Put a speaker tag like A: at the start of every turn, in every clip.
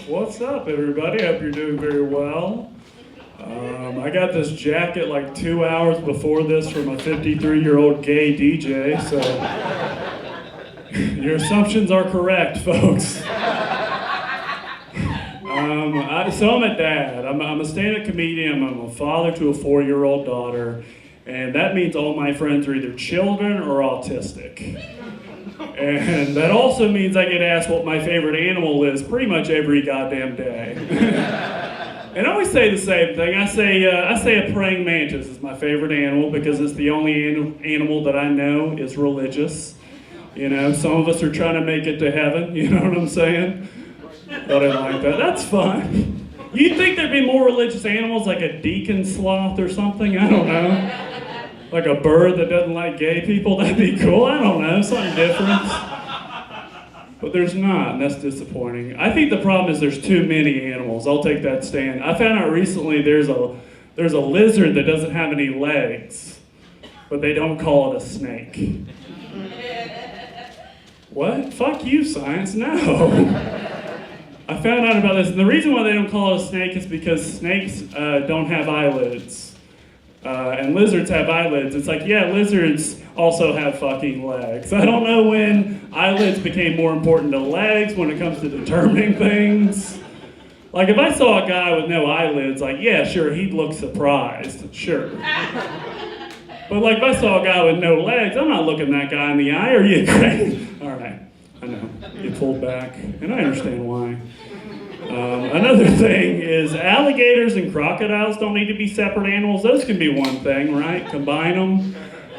A: What's up, everybody? Hope you're doing very well. I got this jacket like 2 hours before this from a 53-year-old gay DJ, so your assumptions are correct, folks. So I'm a dad. I'm a stand-up comedian. I'm a father to a 4-year-old daughter, and that means all my friends are either children or autistic. And that also means I get asked what my favorite animal is pretty much every goddamn day. And I always say the same thing. I say a praying mantis is my favorite animal because it's the only animal that I know is religious. You know, some of us are trying to make it to heaven, you know what I'm saying? But I like that. That's fun. You'd think there'd be more religious animals like a deacon sloth or something, I don't know. Like a bird that doesn't like gay people, that'd be cool, I don't know, something different. But there's not, and that's disappointing. I think the problem is there's too many animals. I'll take that stand. I found out recently there's a lizard that doesn't have any legs, but they don't call it a snake. What? Fuck you, science, no. I found out about this, and the reason why they don't call it a snake is because snakes don't have eyelids. And lizards have eyelids. It's like, yeah, lizards also have fucking legs. I don't know when eyelids became more important to legs when it comes to determining things. Like, if I saw a guy with no eyelids, like, yeah, sure, he'd look surprised, sure. But like, if I saw a guy with no legs, I'm not looking that guy in the eye. Are you crazy? All right, I know, you pulled back, and I understand why. Another thing is alligators and crocodiles don't need to be separate animals. Those can be one thing, right? Combine them.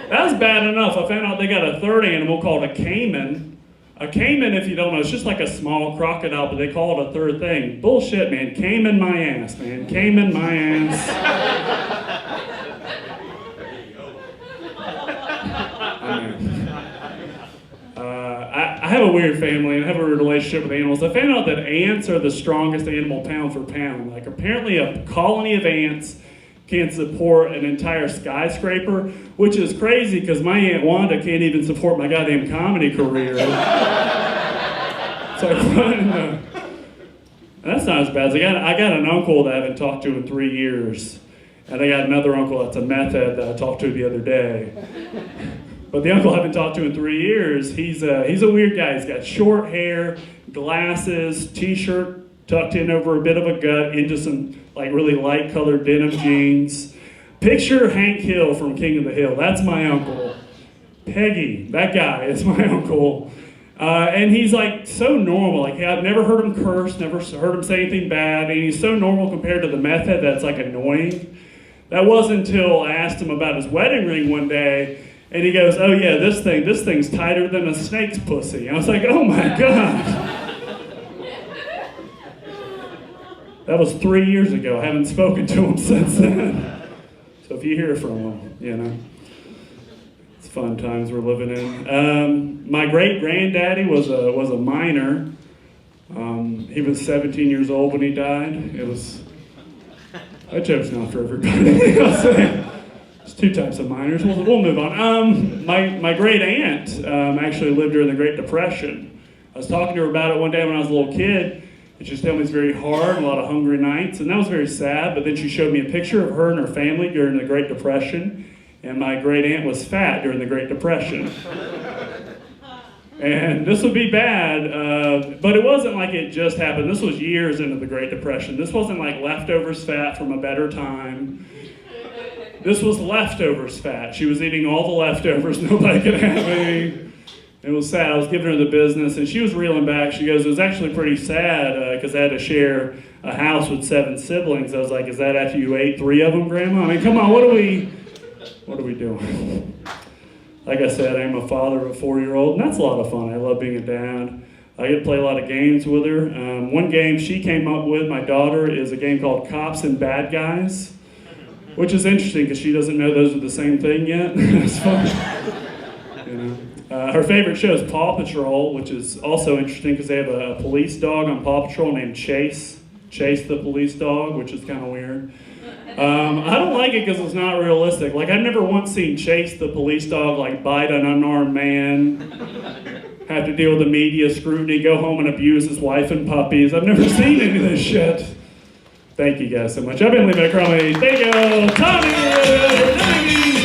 A: That's bad enough. I found out they got a third animal called a caiman. A caiman, if you don't know, it's just like a small crocodile, but they call it a third thing. Bullshit, man. Caiman my ass, man. Caiman my ass. I have a weird family and I have a weird relationship with animals. I found out that ants are the strongest animal pound for pound. Like, apparently a colony of ants can support an entire skyscraper, which is crazy because my Aunt Wanda can't even support my goddamn comedy career. So that's not as bad. I got an uncle that I haven't talked to in 3 years. And I got another uncle that's a meth head that I talked to the other day. But the uncle I haven't talked to in 3 years, he's a weird guy. He's got short hair, glasses, t-shirt tucked in over a bit of a gut into some like really light colored denim jeans. Picture Hank Hill from King of the Hill. That's my uncle. Peggy, that guy is my uncle. And he's like so normal. Like, I've never heard him curse, never heard him say anything bad. And he's so normal compared to the meth head that's like annoying. That wasn't until I asked him about his wedding ring one day. And he goes, oh yeah, this thing's tighter than a snake's pussy. I was like, oh my God. That was 3 years ago. I haven't spoken to him since then. So if you hear from him, you know, it's fun times we're living in. My great-granddaddy was a miner. He was 17 years old when he died. That joke's not for everybody. I'll say. There's two types of miners. We'll move on. My great aunt actually lived during the Great Depression. I was talking to her about it one day when I was a little kid, and she was telling me it's very hard, a lot of hungry nights, and that was very sad. But then she showed me a picture of her and her family during the Great Depression, and my great aunt was fat during the Great Depression. And this would be bad, but it wasn't like it just happened. This was years into the Great Depression. This wasn't like leftovers fat from a better time. This was leftovers fat. She was eating all the leftovers. Nobody could have any. It was sad. I was giving her the business, and she was reeling back. She goes, it was actually pretty sad because I had to share a house with 7 siblings. I was like, is that after you ate 3 of them, Grandma? I mean, come on, what are we doing? Like I said, I'm a father of a 4-year-old, and that's a lot of fun. I love being a dad. I get to play a lot of games with her. One game she came up with, my daughter, is a game called Cops and Bad Guys, which is interesting because she doesn't know those are the same thing yet. It's fun. You know. Her favorite show is Paw Patrol, which is also interesting because they have a police dog on Paw Patrol named Chase the police dog, which is kind of weird. I don't like it because it's not realistic. Like, I've never once seen Chase, the police dog, like, bite an unarmed man, have to deal with the media scrutiny, go home and abuse his wife and puppies. I've never seen any of this shit. Thank you guys so much. I've been Levi Crumley. Thank you, Tommy.